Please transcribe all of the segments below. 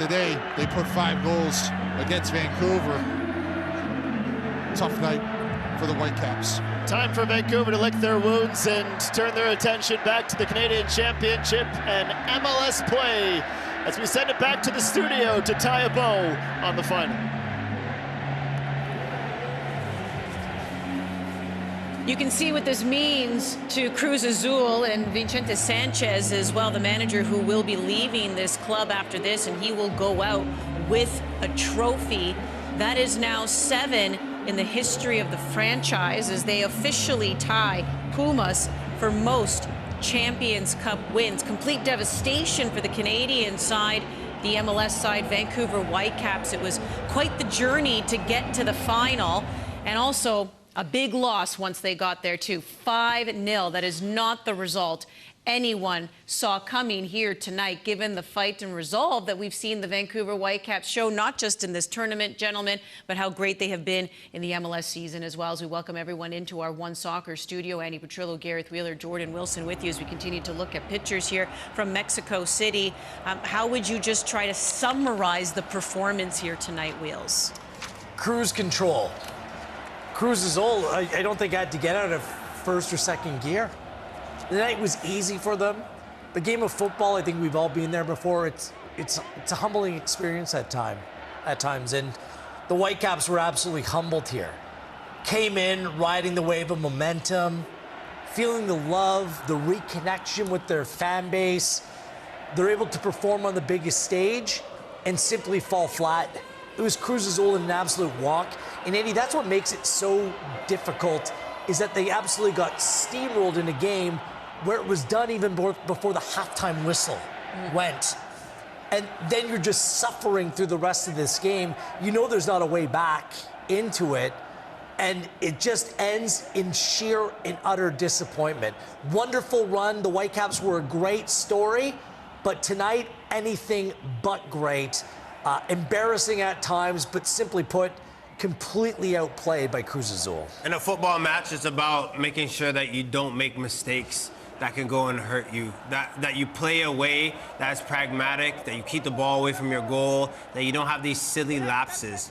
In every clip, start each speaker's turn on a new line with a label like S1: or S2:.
S1: Today, they put 5 goals against Vancouver. Tough night for the Whitecaps.
S2: Time for Vancouver to lick their wounds and turn their attention back to the Canadian Championship and MLS play as we send it back to the studio to tie a bow on the final.
S3: You can see what this means to Cruz Azul and Vicente Sanchez as well, the manager who will be leaving this club after this, and he will go out with a trophy. That is now 7 in the history of the franchise as they officially tie Pumas for most Champions Cup wins. Complete devastation for the Canadian side. The MLS side, Vancouver Whitecaps, it was quite the journey to get to the final, and also a big loss once they got there, too. 5-0. That is not the result anyone saw coming here tonight, given the fight and resolve that we've seen the Vancouver Whitecaps show, not just in this tournament, gentlemen, but how great they have been in the MLS season as well. As we welcome everyone into our One Soccer studio, Andy Petrillo, Gareth Wheeler, Jordan Wilson with you as we continue to look at pictures here from Mexico City. How would you just try to summarize the performance here tonight, Wheels?
S4: Cruise control. Cruz Azul, I don't think had to get out of first or second gear. The night was easy for them. The game of football, I think we've all been there before. It's a humbling experience at times, and the Whitecaps were absolutely humbled here. Came in riding the wave of momentum, feeling the love, the reconnection with their fan base. They're able to perform on the biggest stage and simply fall flat. It was Cruz Azul in an absolute walk. And Andy, that's what makes it so difficult, is that they absolutely got steamrolled in a game where it was done even before the halftime whistle went. And then you're just suffering through the rest of this game. You know there's not a way back into it. And it just ends in sheer and utter disappointment. Wonderful run. The Whitecaps were a great story. But tonight, anything but great. Embarrassing at times, but simply put, completely outplayed by Cruz Azul.
S5: In a football match, it's about making sure that you don't make mistakes that can go and hurt you, that you play a way that's pragmatic, that you keep the ball away from your goal, that you don't have these silly lapses.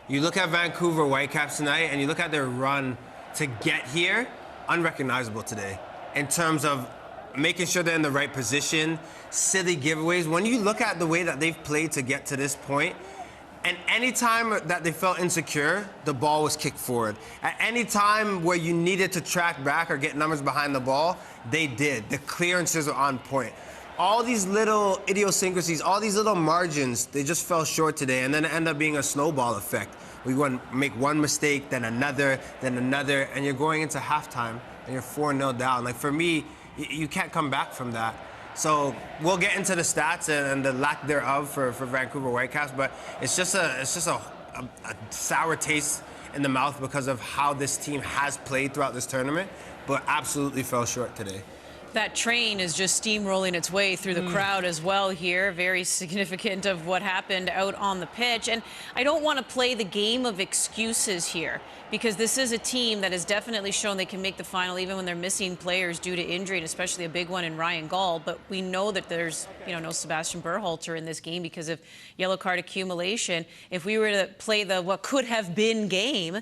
S5: You look at Vancouver Whitecaps tonight, and you look at their run to get here, unrecognizable today, in terms of making sure they're in the right position, silly giveaways. When you look at the way that they've played to get to this point, and any time that they felt insecure, the ball was kicked forward. At any time where you needed to track back or get numbers behind the ball, they did. The clearances were on point. All these little idiosyncrasies, all these little margins, they just fell short today, and then it ended up being a snowball effect. We make one mistake, then another, and you're going into halftime, and you're 4-0 down. Like, for me, you can't come back from that. So we'll get into the stats and the lack thereof for Vancouver Whitecaps, but it's just a sour taste in the mouth because of how this team has played throughout this tournament, but absolutely fell short today.
S3: That train is just steamrolling its way through the crowd as well here. Very significant of what happened out on the pitch. And I don't want to play the game of excuses here, because this is a team that has definitely shown they can make the final even when they're missing players due to injury, and especially a big one in Ryan Gall. But we know that there's, no Sebastian Berhalter in this game because of yellow card accumulation. If we were to play the what could have been game,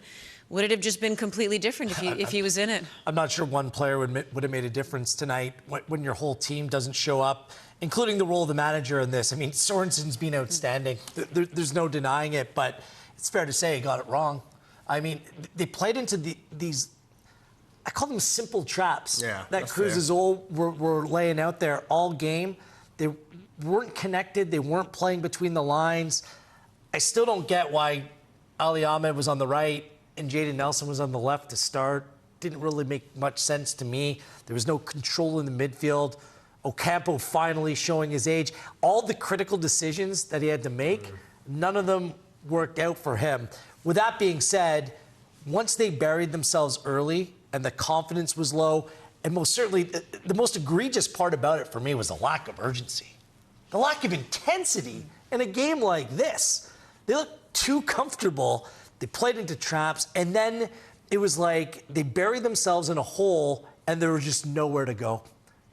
S3: would it have just been completely different if he was in it?
S4: I'm not sure one player would have made a difference tonight when your whole team doesn't show up, including the role of the manager in this. I mean, Sorensen's been outstanding. There's no denying it, but it's fair to say he got it wrong. I mean, they played into these, I call them simple traps that Cruz Azul were laying out there all game. They weren't connected. They weren't playing between the lines. I still don't get why Ali Ahmed was on the right and Jayden Nelson was on the left to start. Didn't really make much sense to me. There was no control in the midfield. Ocampo finally showing his age. All the critical decisions that he had to make, none of them worked out for him. With that being said, once they buried themselves early and the confidence was low, and most certainly the most egregious part about it for me was the lack of urgency. The lack of intensity in a game like this. They looked too comfortable. They played into traps, and then it was like they buried themselves in a hole and there was just nowhere to go.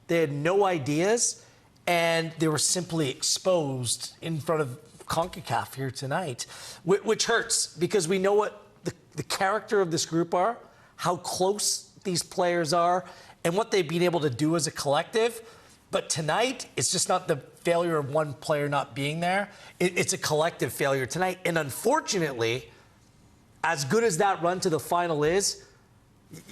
S4: They had no ideas, and they were simply exposed in front of Concacaf here tonight, which hurts because we know what the character of this group are, how close these players are, and what they've been able to do as a collective. But tonight, it's just not the failure of one player not being there. It's a collective failure tonight. And unfortunately, as good as that run to the final is,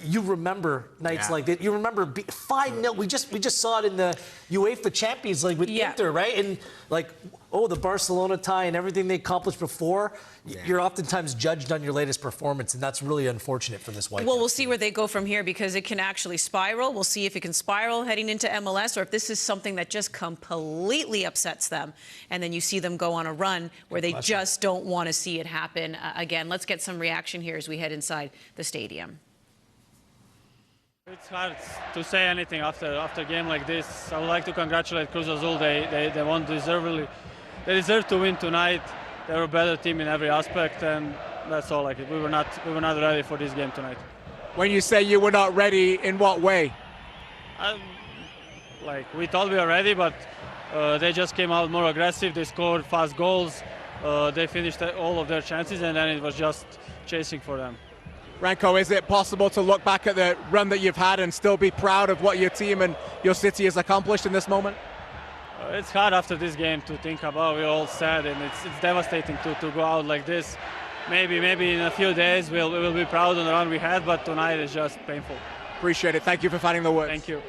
S4: you remember nights like that. You remember 5-0. We just saw it in the UEFA Champions League with Inter, right? And like, the Barcelona tie and everything they accomplished before. You're oftentimes judged on your latest performance, and that's really unfortunate for this Whitecaps.
S3: Well, we'll see where they go from here because it can actually spiral. We'll see if it can spiral heading into MLS or if this is something that just completely upsets them. And then you see them go on a run where they just don't want to see it happen again. Let's get some reaction here as we head inside the stadium.
S6: It's hard to say anything after a game like this. I would like to congratulate Cruz Azul. They won deservedly. They deserve to win tonight. They were a better team in every aspect, and that's all. Like we were not ready for this game tonight.
S7: When you say you were not ready, in what way?
S6: Like we thought we were ready, but they just came out more aggressive. They scored fast goals. They finished all of their chances, and then it was just chasing for them.
S7: Ranko, is it possible to look back at the run that you've had and still be proud of what your team and your city has accomplished in this moment?
S6: It's hard after this game to think about. We're all sad, and it's devastating to go out like this. Maybe in a few days we will be proud of the run we had, but tonight is just painful.
S7: Appreciate it. Thank you for finding the words.
S6: Thank you.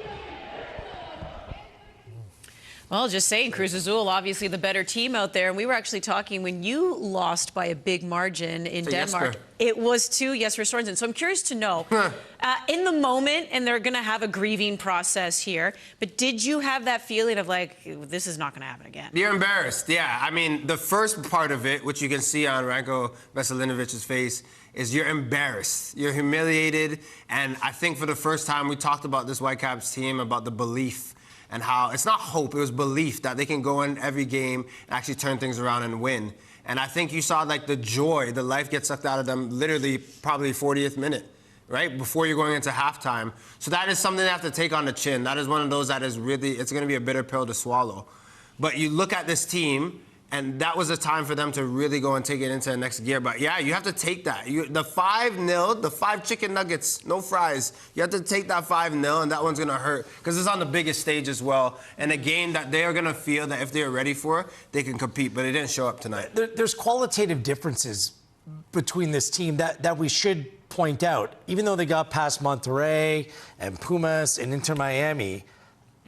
S3: Well, just saying, Cruz Azul, obviously the better team out there. And we were actually talking when you lost by a big margin in Denmark. It was to Jesper Sorensen. So I'm curious to know, in the moment, and they're going to have a grieving process here, but did you have that feeling of like, this is not going to happen again?
S5: You're embarrassed, yeah. I mean, the first part of it, which you can see on Ranko Veselinovic's face, is you're embarrassed. You're humiliated. And I think for the first time, we talked about this Whitecaps team, about the belief and how it's not hope, it was belief that they can go in every game and actually turn things around and win. And I think you saw like the joy, the life get sucked out of them literally probably 40th minute, right? Before you're going into halftime. So that is something they have to take on the chin. That is one of those that is really, it's gonna be a bitter pill to swallow. But you look at this team, and that was a time for them to really go and take it into the next gear. But yeah, you have to take that. The 5-0, the 5 chicken nuggets, no fries. You have to take that 5-0, and that one's going to hurt because it's on the biggest stage as well. And a game that they are going to feel that if they're ready for, they can compete. But it didn't show up tonight.
S4: There's qualitative differences between this team that we should point out. Even though they got past Monterrey and Pumas and Inter Miami,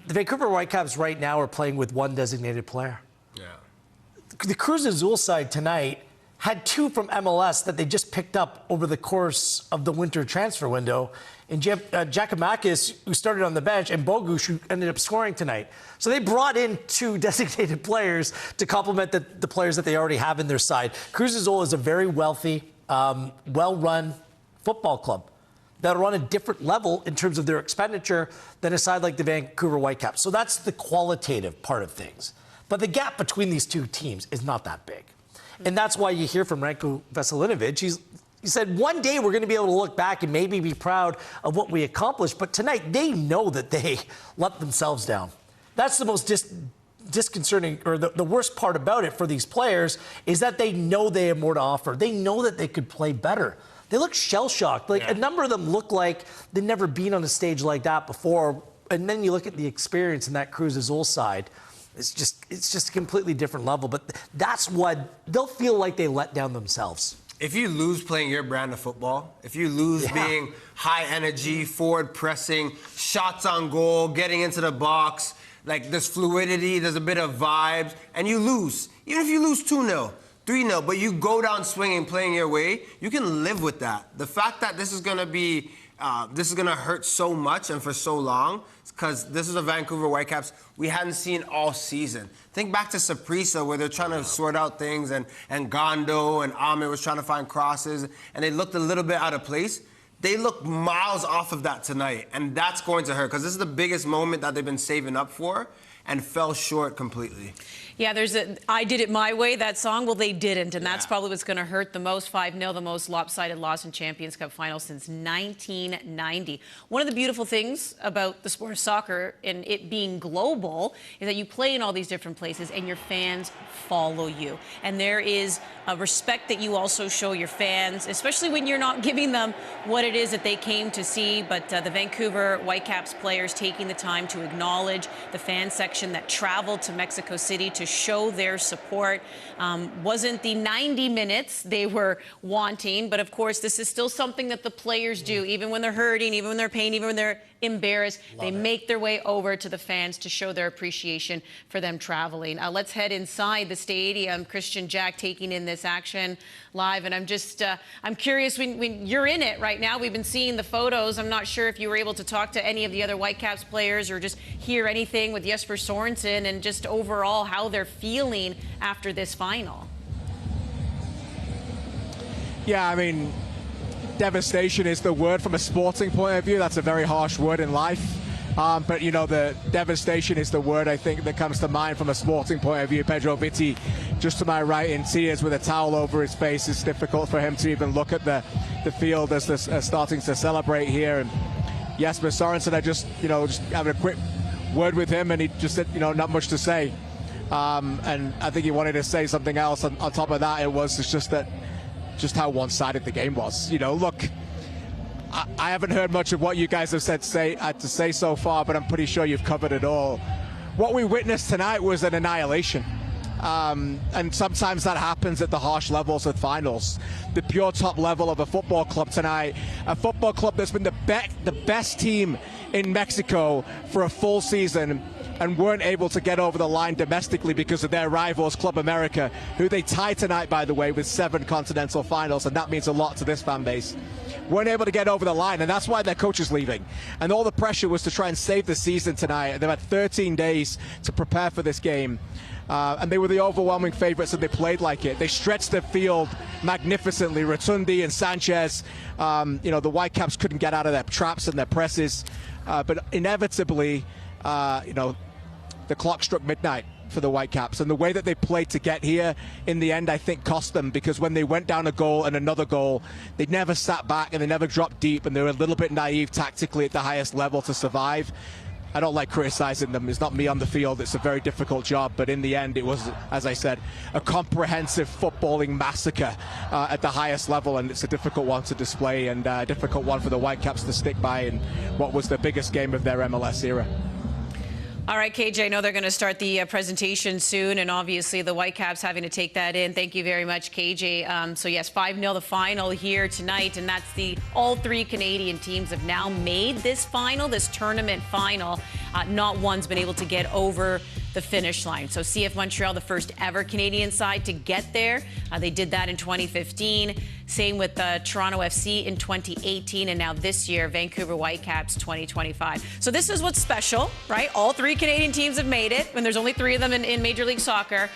S4: the Vancouver Whitecaps right now are playing with one designated player.
S5: Yeah.
S4: The Cruz Azul side tonight had 2 from MLS that they just picked up over the course of the winter transfer window. And Giacomakis, who started on the bench, and Bogusz, who ended up scoring tonight. So they brought in 2 designated players to complement the players that they already have in their side. Cruz Azul is a very wealthy, well-run football club that are on a different level in terms of their expenditure than a side like the Vancouver Whitecaps. So that's the qualitative part of things. But the gap between these 2 teams is not that big. And that's why you hear from Ranko Veselinovic. He said, one day we're going to be able to look back and maybe be proud of what we accomplished. But tonight, they know that they let themselves down. That's the most disconcerting, or the worst part about it for these players, is that they know they have more to offer. They know that they could play better. They look shell-shocked. Like, a number of them look like they've never been on a stage like that before. And then you look at the experience in that Cruz Azul side. It's just a completely different level. But that's what they'll feel like they let down themselves.
S5: If you lose playing your brand of football, if you lose being high energy, forward pressing, shots on goal, getting into the box, like there's fluidity, there's a bit of vibes, and you lose. Even if you lose 2-0, 3-0, but you go down swinging, playing your way, you can live with that. The fact that this is going to be, this is going to hurt so much and for so long, because this is a Vancouver Whitecaps we hadn't seen all season. Think back to Saprissa, where they're trying to sort out things, and Gondo and Ahmed was trying to find crosses, and they looked a little bit out of place. They look miles off of that tonight, and that's going to hurt, because this is the biggest moment that they've been saving up for. and fell short completely.
S3: Yeah, there's a I Did It My Way, that song. Well, they didn't, and that's probably what's going to hurt the most. 5-0, the most lopsided loss in Champions Cup final since 1990. One of the beautiful things about the sport of soccer and it being global is that you play in all these different places and your fans follow you. And there is a respect that you also show your fans, especially when you're not giving them what it is that they came to see. But the Vancouver Whitecaps players taking the time to acknowledge the fan section that traveled to Mexico City to show their support. Wasn't the 90 minutes they were wanting, but of course this is still something that the players do, even when they're hurting, even when they're pain, even when they're embarrassed. They make their way over to the fans to show their appreciation for them traveling. Let's head inside the stadium. Christian Jack taking in this action live, and I'm just I'm curious, when you're in it right now, we've been seeing the photos. I'm not sure if you were able to talk to any of the other Whitecaps players or just hear anything with Jesper Sorensen and just overall how they're feeling after this final.
S7: Yeah, I mean, devastation is the word from a sporting point of view. That's a very harsh word in life. But, you know, the devastation is the word I think that comes to mind from a sporting point of view. Pedro Vitti, just to my right, in tears with a towel over his face. It's difficult for him to even look at the field as they're starting to celebrate here. And Jesper Sorensen, I just having a quick word with him, and he just said, not much to say. And I think he wanted to say something else. On top of that, it's just how one-sided the game was. Look, I haven't heard much of what you guys have had to say so far, but I'm pretty sure you've covered it all. What we witnessed tonight was an annihilation. And sometimes that happens at the harsh levels of finals. The pure top level of a football club tonight, a football club that's been the best team in Mexico for a full season, and weren't able to get over the line domestically because of their rivals, Club America, who they tied tonight, by the way, with 7 continental finals, and that means a lot to this fan base. Weren't able to get over the line, and that's why their coach is leaving. And all the pressure was to try and save the season tonight. They've had 13 days to prepare for this game. And they were the overwhelming favorites, and they played like it. They stretched the field magnificently. Rotundi and Sanchez, the Whitecaps couldn't get out of their traps and their presses. But inevitably, the clock struck midnight for the Whitecaps, and the way that they played to get here in the end, I think, cost them, because when they went down a goal and another goal, they never sat back and they never dropped deep, and they were a little bit naive tactically at the highest level to survive. I don't like criticizing them. It's not me on the field. It's a very difficult job, but in the end, it was, as I said, a comprehensive footballing massacre at the highest level, and it's a difficult one to display, and a difficult one for the Whitecaps to stick by in what was the biggest game of their MLS era.
S3: All right, KJ, I know they're going to start the presentation soon, and obviously the Whitecaps having to take that in. Thank you very much, KJ. So yes, 5-0 the final here tonight, and that's all 3 Canadian teams have now made this final, this tournament final. Not one's been able to get over the finish line. So CF Montreal, the first ever Canadian side to get there. They did that in 2015. Same with Toronto FC in 2018, and now this year, Vancouver Whitecaps 2025. So this is what's special, right? All 3 Canadian teams have made it, and there's only 3 of them in Major League Soccer,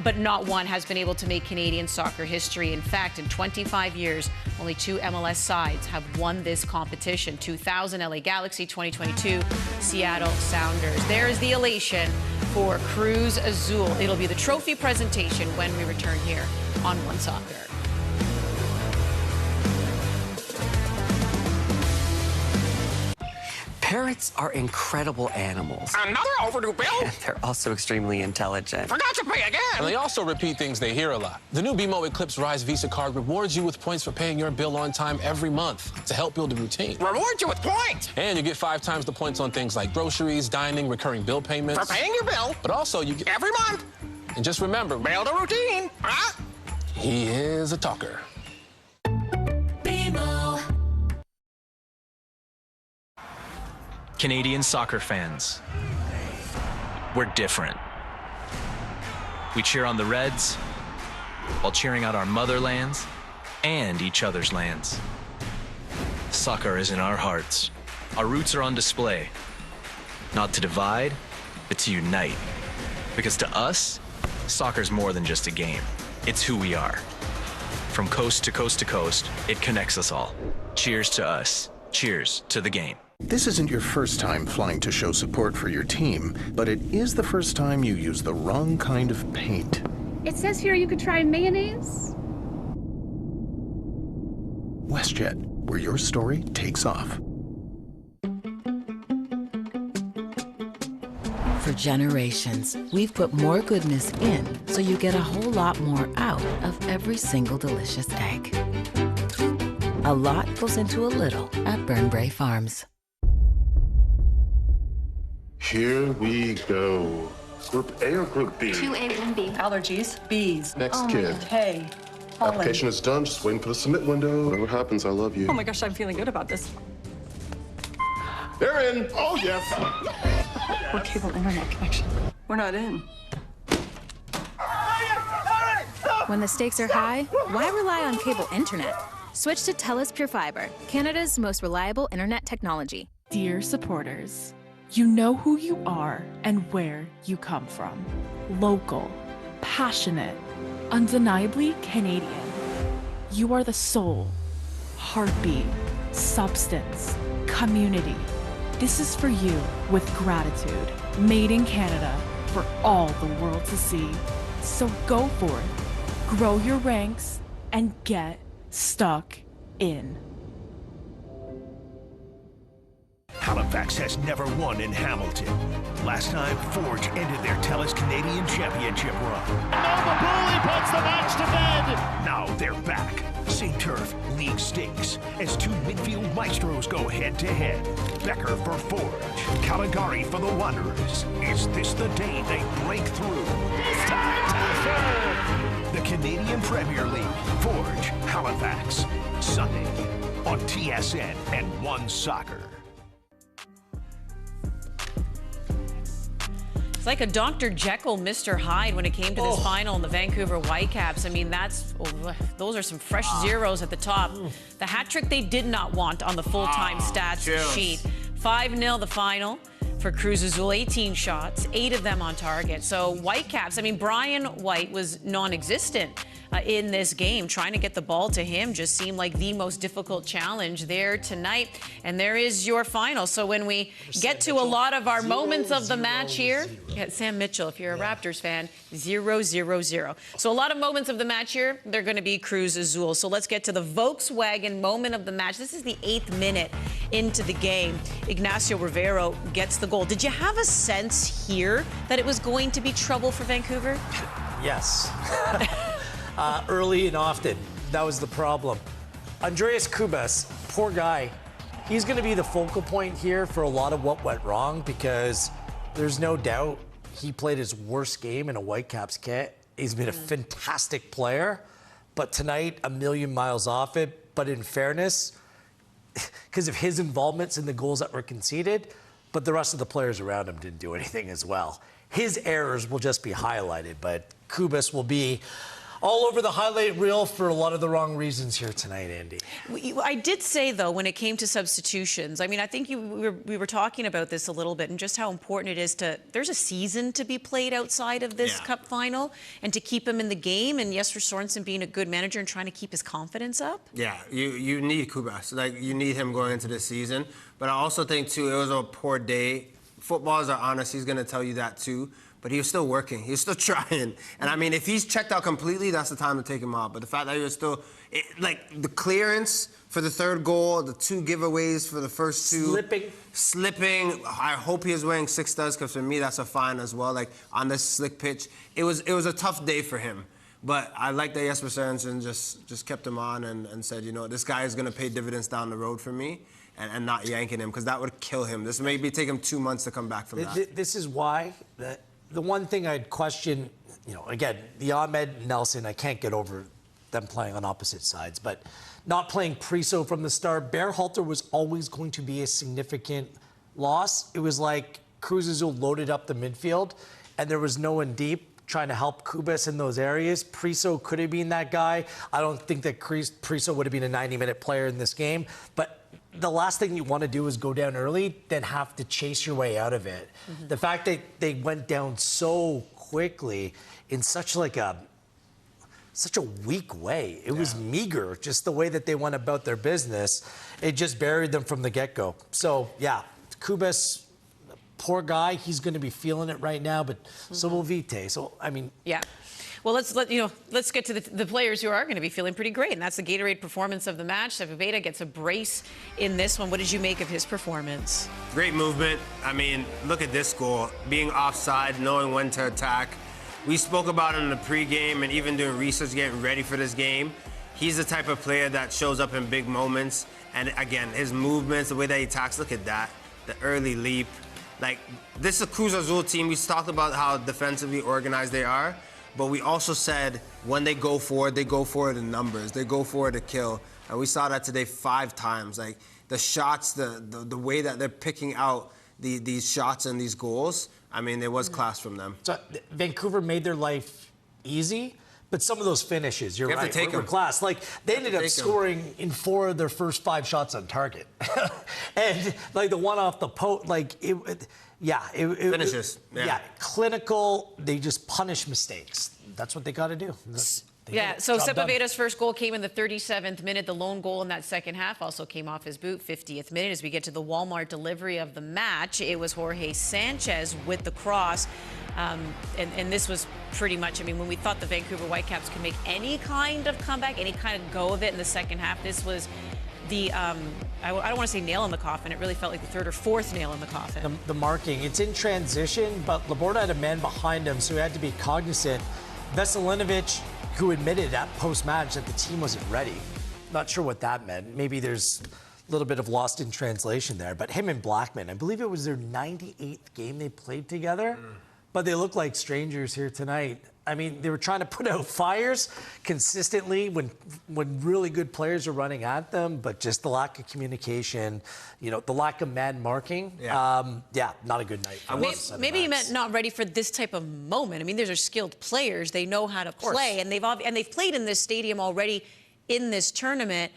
S3: but not one has been able to make Canadian soccer history. In fact, in 25 years, only 2 MLS sides have won this competition. 2000 LA Galaxy, 2022 Seattle Sounders. There's the elation for Cruz Azul. It'll be the trophy presentation when we return here on One Soccer.
S8: Parrots are incredible animals.
S9: Another overdue bill?
S8: They're also extremely intelligent.
S9: Forgot to pay again.
S10: And they also repeat things they hear a lot. The new BMO Eclipse Rise Visa card rewards you with points for paying your bill on time every month to help build a routine.
S9: Rewards you with points?
S10: And you get 5 times the points on things like groceries, dining, recurring bill payments.
S9: For paying your bill?
S10: But also you get...
S9: Every month?
S10: And just remember...
S9: Build a routine, huh?
S10: He is a talker.
S11: BMO. Canadian soccer fans, we're different. We cheer on the Reds while cheering out our motherlands and each other's lands. Soccer is in our hearts. Our roots are on display, not to divide, but to unite. Because to us, soccer's more than just a game. It's who we are. From coast to coast to coast, it connects us all. Cheers to us. Cheers to the game.
S12: This isn't your first time flying to show support for your team, but it is the first time you used the wrong kind of paint.
S13: It says here you could try mayonnaise.
S12: WestJet, where your story takes off.
S14: For generations, we've put more goodness in so you get a whole lot more out of every single delicious egg. A lot goes into a little at Burnbrae Farms.
S15: Here we go. Group A or Group B?
S16: 2A, 1B.
S17: Allergies? Bees.
S15: Next kid.
S17: Hey.
S15: Application is done. Just waiting for the submit window. Whatever happens, I love you.
S17: Oh my gosh, I'm feeling good about this.
S15: They're in. Oh, yes.
S17: What cable internet connection? We're not in.
S18: When the stakes are high, why rely on cable internet? Switch to TELUS Pure Fiber, Canada's most reliable internet technology.
S19: Dear supporters, you know who you are and where you come from. Local, passionate, undeniably Canadian. You are the soul, heartbeat, substance, community. This is for you with gratitude, made in Canada for all the world to see. So go forth, grow your ranks, and get stuck in.
S20: Halifax has never won in Hamilton. Last time, Forge ended their TELUS Canadian Championship run.
S2: Nova Bully puts the match to bed.
S20: Now they're back. St. Turf league stakes as two midfield maestros go head-to-head. Becker for Forge, Caligari for the Wanderers. Is this the day they break through?
S2: It's time, Tasher!
S20: The Canadian Premier League, Forge, Halifax. Sunday on TSN and One Soccer.
S3: It's like a Dr. Jekyll, Mr. Hyde when it came to this final in the Vancouver Whitecaps. I mean, those are some fresh zeros at the top. The hat trick they did not want on the full-time stats sheet. 5-0 the final for Cruz Azul, 18 shots, 8 of them on target. So Whitecaps, I mean, Brian White was non-existent in this game. Trying to get the ball to him just seemed like the most difficult challenge there tonight. And there is your final. So when we get to a lot of our moments of the match here, Sam Mitchell, if you're a Raptors fan, 0-0-0. So a lot of moments of the match here, they're going to be Cruz Azul. So let's get to the Volkswagen moment of the match. This is the 8th minute into the game. Ignacio Rivero gets the goal. Did you have a sense here that it was going to be trouble for Vancouver?
S4: Yes. Early and often. That was the problem. Andreas Kubas, poor guy. He's going to be the focal point here for a lot of what went wrong because there's no doubt he played his worst game in a Whitecaps kit. He's been a fantastic player, but tonight a million miles off it. But in fairness, because of his involvements in the goals that were conceded, but the rest of the players around him didn't do anything as well. His errors will just be highlighted, but Kubas will be all over the highlight reel for a lot of the wrong reasons here tonight, Andy.
S3: I did say, though, when it came to substitutions, I mean, I think we were talking about this a little bit and just how important it is there's a season to be played outside of this Cup final and to keep him in the game. And Jesper Sorensen being a good manager and trying to keep his confidence up.
S5: Yeah, you need Kubas. Like, you need him going into this season. But I also think, too, it was a poor day. Footballers are honest. He's going to tell you that, too. But he was still working. He was still trying. And, I mean, if he's checked out completely, that's the time to take him out. But the fact that he was still, like, the clearance for the third goal, the 2 giveaways for the first 2. Slipping. I hope he was wearing 6 studs, because for me, that's a fine as well, like, on this slick pitch. It was a tough day for him. But I like that Jesper Sorensen just kept him on and said, you know, this guy is going to pay dividends down the road for me. And not yanking him, because that would kill him. This maybe take him 2 months to come back from that.
S4: This is why the one thing I'd question, you know, again, the Ahmed Nelson, I can't get over them playing on opposite sides, but not playing Priso from the start. Berhalter was always going to be a significant loss. It was like Cruz Azul loaded up the midfield, and there was no one deep trying to help Kubas in those areas. Priso could have been that guy. I don't think that Priso would have been a 90-minute player in this game, but the last thing you want to do is go down early, then have to chase your way out of it. The fact that they went down so quickly in such like a such a weak way. It was meager, just the way that they went about their business. It just buried them from the get-go. So, yeah, Kubas, poor guy, he's going to be feeling it right now, but so will Vite. So, I mean...
S3: Yeah. Well, let's get to the players who are going to be feeling pretty great, and that's the Gatorade performance of the match. Sepúlveda gets a brace in this one. What did you make of his performance?
S5: Great movement. I mean, look at this goal. Being offside, knowing when to attack. We spoke about it in the pregame and even doing research, getting ready for this game. He's the type of player that shows up in big moments. And again, his movements, the way that he attacks, look at that. The early leap. Like, this is a Cruz Azul team. We talked about how defensively organized they are. But we also said when they go for it in numbers. They go for it to kill. And we saw that today 5 times. Like the shots, the way that they're picking out these shots and these goals, I mean, there was class from them.
S4: So Vancouver made their life easy, but some of those finishes, you're right, were class. Like, they ended up scoring in 4 of their first 5 shots on target. And, like, the one off the post, like,
S5: finishes.
S4: Yeah, clinical. They just punish mistakes. That's what they got to do.
S3: Yeah, so Sepúlveda's first goal came in the 37th minute. The lone goal in that second half also came off his boot, 50th minute. As we get to the Walmart delivery of the match, it was Jorge Sanchez with the cross. And this was pretty much, I mean, when we thought the Vancouver Whitecaps could make any kind of comeback, any kind of go of it in the second half, this was the, I don't want to say nail in the coffin. It really felt like the 3rd or 4th nail in the coffin.
S4: The marking, it's in transition, but Laporta had a man behind him, so he had to be cognizant. Veselinovic, who admitted at post-match that the team wasn't ready. Not sure what that meant. Maybe there's a little bit of lost in translation there. But him and Blackman, I believe it was their 98th game they played together. But they look like strangers here tonight. I mean, they were trying to put out fires consistently when really good players are running at them, but just the lack of communication, the lack of man marking. Not a good night.
S3: Maybe he meant not ready for this type of moment. I mean, these are skilled players. They know how to play, and they've played in this stadium already in this tournament.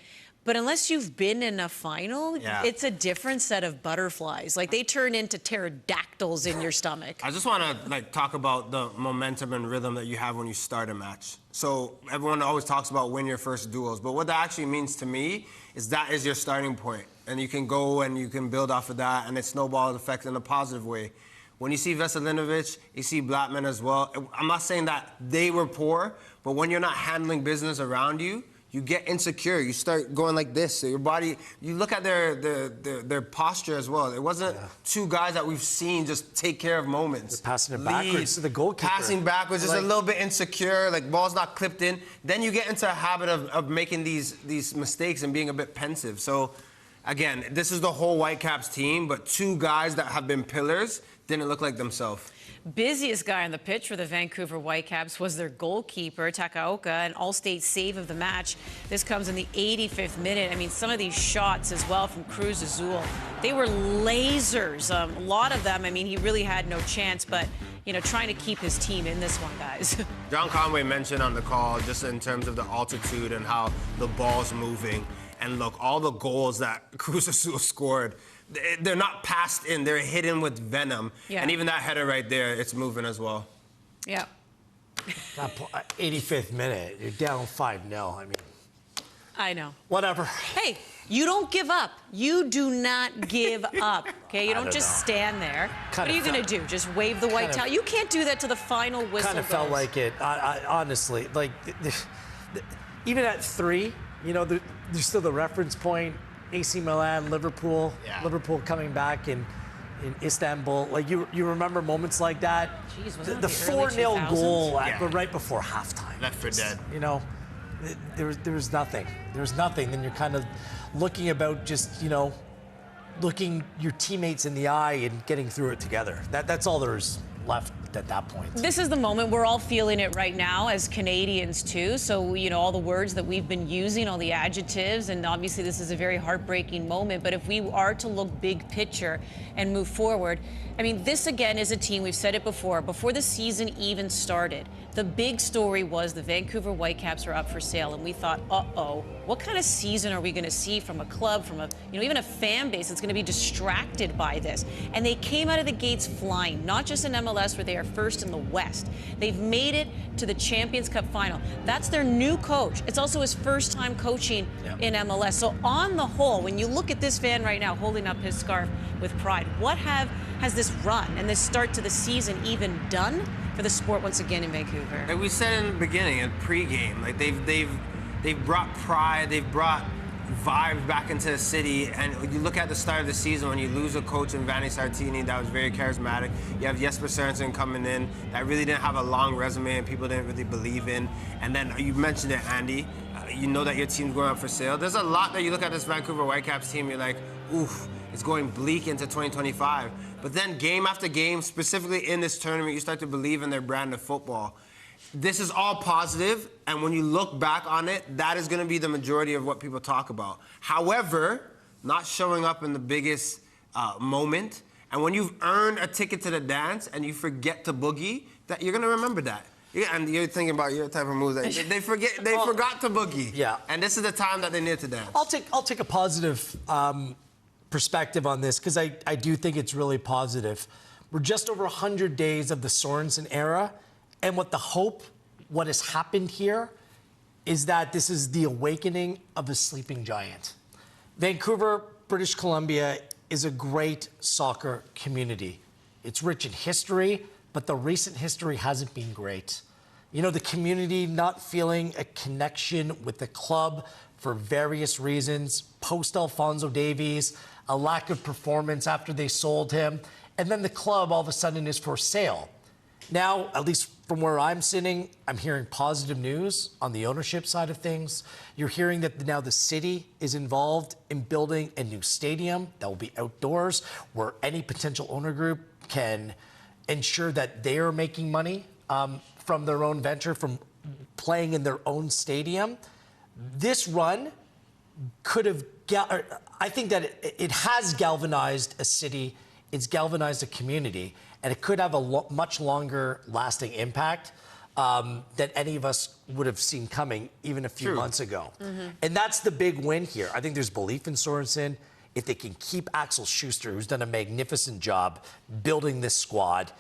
S3: But unless you've been in a final, it's a different set of butterflies. Like, they turn into pterodactyls in your stomach.
S5: I just want to talk about the momentum and rhythm that you have when you start a match. So everyone always talks about win your first duels, but what that actually means to me is that is your starting point, and you can go and you can build off of that, and it snowballs effect in a positive way. When you see Veselinovic, you see Blackman as well. I'm not saying that they were poor, but when you're not handling business around you, you get insecure. You start going like this. So your body, you look at their posture as well. It wasn't 2 guys that we've seen just take care of moments.
S4: They're passing it backwards to the goalkeeper.
S5: Passing backwards, just a little bit insecure, like ball's not clipped in. Then you get into a habit of making these mistakes and being a bit pensive. So, again, this is the whole Whitecaps team, but 2 guys that have been pillars didn't look like themselves.
S3: Busiest guy on the pitch for the Vancouver Whitecaps was their goalkeeper, Takaoka, an all-state save of the match. This comes in the 85th minute. I mean, some of these shots as well from Cruz Azul, they were lasers. A lot of them, I mean, he really had no chance, but, trying to keep his team in this one, guys.
S5: John Conway mentioned on the call, just in terms of the altitude and how the ball's moving. And look, all the goals that Cruz Azul scored, they're not passed in, they're hidden with venom.
S3: Yeah.
S5: And even that header right there, it's moving as well.
S3: Yeah.
S4: 85th minute, you're down 5-0. I mean,
S3: I know.
S4: Whatever.
S3: Hey, you don't give up. You do not give up, okay? You don't just stand there. What are you going to do? Just wave the white towel? You can't do that to the final whistle.
S4: Kind of felt like it, honestly. Like, even at 3, there's still the reference point. AC Milan, Liverpool coming back in Istanbul. Like, you remember moments like that?
S3: Jeez,
S4: the 4-0 goal right before halftime.
S5: Left for dead.
S4: There was nothing. There was nothing. Then you're kind of looking about just, looking your teammates in the eye and getting through it together. That's all there's left at that point.
S3: This is the moment. We're all feeling it right now as Canadians too. So, all the words that we've been using, all the adjectives, and obviously this is a very heartbreaking moment. But if we are to look big picture and move forward, I mean, this again is a team, we've said it before the season even started. The big story was the Vancouver Whitecaps are up for sale, and we thought, uh-oh, what kind of season are we going to see from a club, from a, even a fan base that's going to be distracted by this? And they came out of the gates flying, not just in MLS where they are there, first in the West. They've made it to the Champions Cup final. That's their new coach. It's also his first time coaching in MLS. So on the whole, when you look at this fan right now holding up his scarf with pride, what has this run and this start to the season even done for the sport once again in Vancouver?
S5: Like we said in the beginning, in pregame, like they've brought pride, they've brought vibe back into the city. And you look at the start of the season when you lose a coach in Vanni Sartini that was very charismatic. You have Jesper Sørensen coming in that really didn't have a long resume and people didn't really believe in. And then you mentioned it, Andy. You know that your team's going up for sale. There's a lot that you look at this Vancouver Whitecaps team, you're like, oof, it's going bleak into 2025. But then game after game, specifically in this tournament, you start to believe in their brand of football. This is all positive, and when you look back on it, that is going to be the majority of what people talk about. However, not showing up in the biggest moment, and when you've earned a ticket to the dance and you forget to boogie, that you're going to remember that. Yeah, and you're thinking about your type of moves that they forgot to boogie.
S4: Yeah.
S5: And this is the time that they need to dance.
S4: I'll take a positive perspective on this because I do think it's really positive. We're just over 100 days of the Sørensen era. And what has happened here is that this is the awakening of a sleeping giant. Vancouver, British Columbia is a great soccer community. It's rich in history, but the recent history hasn't been great. You know, the community not feeling a connection with the club for various reasons, post-Alphonso Davies, a lack of performance after they sold him, and then the club all of a sudden is for sale. Now, at least from where I'm sitting, I'm hearing positive news on the ownership side of things. You're hearing that now the city is involved in building a new stadium that will be outdoors, where any potential owner group can ensure that they are making money from their own venture, from playing in their own stadium. This run could have, I think that it has galvanized a city, it's galvanized a community, and it could have a much longer lasting impact than any of us would have seen coming even a few months ago. And that's the big win here. I think there's belief in Sørensen. If they can keep Axel Schuster, who's done a magnificent job building this squad,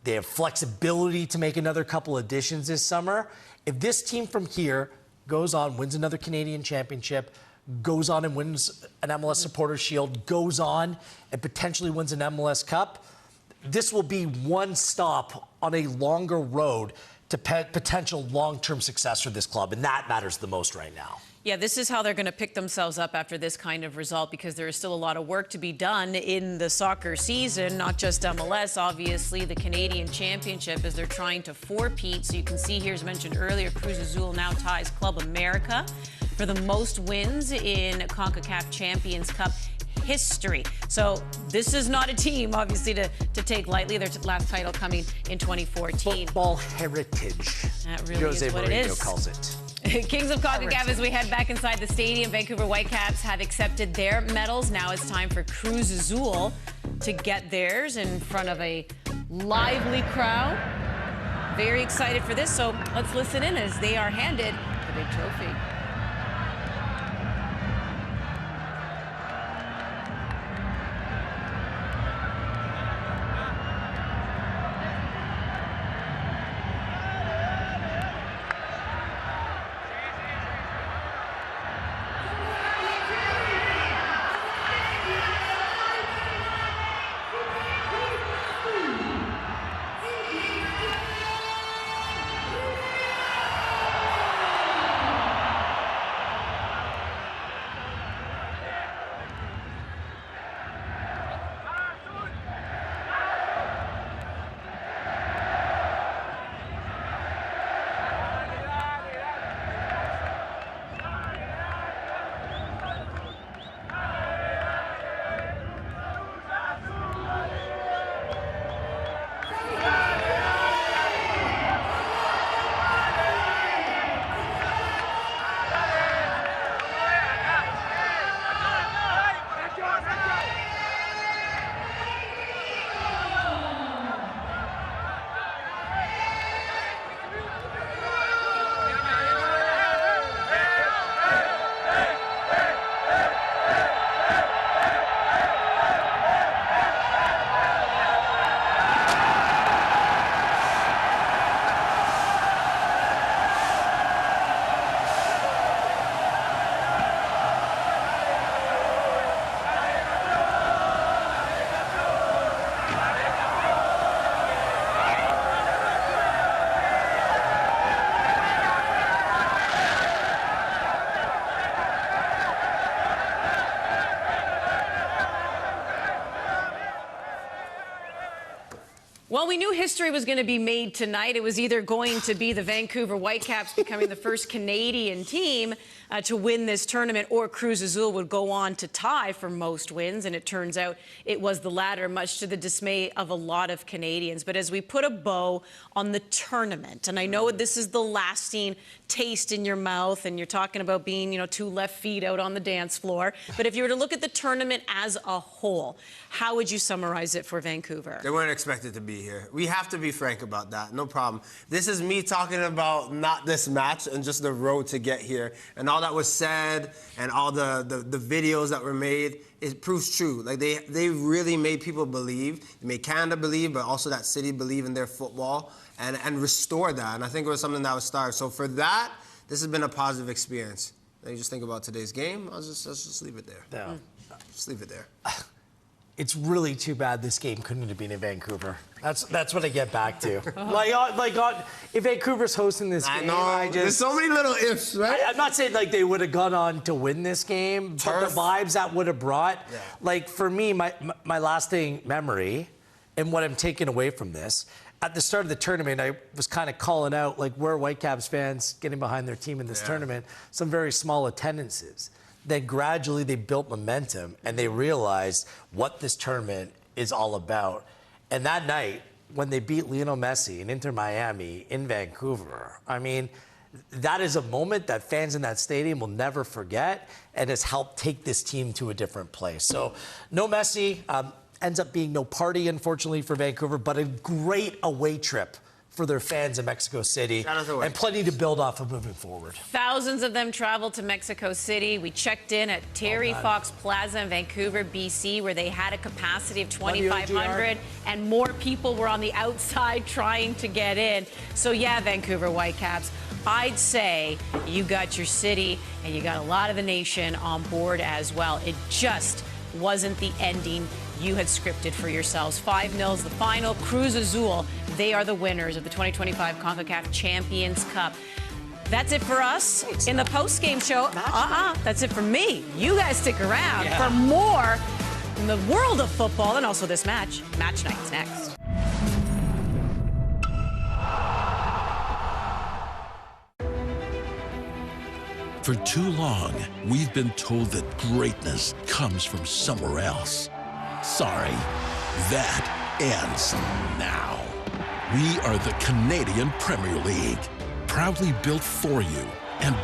S4: they have flexibility to make another couple additions this summer. If this team from here goes on, wins another Canadian championship, goes on and wins an MLS Supporters Shield, goes on and potentially wins an MLS Cup, this will be one stop on a longer road to potential long-term success for this club, and that matters the most right now.
S3: Yeah, this is how they're going to pick themselves up after this kind of result, because there is still a lot of work to be done in the soccer season, not just MLS, obviously, the Canadian Championship, as they're trying to four-peat. So you can see here, as mentioned earlier, Cruz Azul now ties Club America for the most wins in Concacaf Champions Cup history. So this is not a team, obviously, to take lightly. Their last title coming in 2014.
S4: Football heritage.
S3: That really is what it is.
S4: Jose Mourinho calls it.
S3: Kings of Concacaf, as we head back inside the stadium, Vancouver Whitecaps have accepted their medals. Now it's time for Cruz Azul to get theirs in front of a lively crowd. Very excited for this, so let's listen in as they are handed the big trophy. Well, we knew history was going to be made tonight. It was either going to be the Vancouver Whitecaps becoming the first Canadian team to win this tournament, or Cruz Azul would go on to tie for most wins. And it turns out it was the latter, much to the dismay of a lot of Canadians. But as we put a bow on the tournament, and I know this is the lasting taste in your mouth, and you're talking about being, two left feet out on the dance floor. But if you were to look at the tournament as a whole, how would you summarize it for Vancouver?
S5: They weren't expected to be here. We have to be frank about that. No problem. This is me talking about not this match and just the road to get here. And all that was said and all the videos that were made, it proves true. Like, they really made people believe. They made Canada believe, but also that city believe in their football and restore that. And I think it was something that was started. So for that, this has been a positive experience. Then you just think about today's game. Let's just leave it there.
S4: Yeah.
S5: Just leave it there.
S4: It's really too bad this game couldn't have been in Vancouver. That's what I get back to. If Vancouver's hosting this game,
S5: there's so many little ifs, right?
S4: I'm not saying like they would have gone on to win this game, but the vibes that would have brought, like for me, my lasting memory, and what I'm taking away from this. At the start of the tournament, I was kind of calling out like where Whitecaps fans getting behind their team in this tournament, some very small attendances. Then gradually they built momentum and they realized what this tournament is all about. And that night, when they beat Lionel Messi and Inter Miami in Vancouver, I mean, that is a moment that fans in that stadium will never forget and has helped take this team to a different place. So no Messi, ends up being no party, unfortunately, for Vancouver, but a great away trip for their fans in Mexico City, and plenty to build off of moving forward.
S3: Thousands of them traveled to Mexico City. We checked in at Terry Fox Plaza in Vancouver, BC, where they had a capacity of 2,500, and more people were on the outside trying to get in. So yeah, Vancouver Whitecaps, I'd say you got your city and you got a lot of the nation on board as well. It just wasn't the ending you had scripted for yourselves. 5-0 the final. Cruz Azul, they are the winners of the 2025 Concacaf Champions Cup. That's it for us in the post-game show. That's it for me. You guys stick around for more in the world of football and also this match. Match night's next.
S16: For too long, we've been told that greatness comes from somewhere else. Sorry, that ends now. We are the Canadian Premier League, proudly built for you and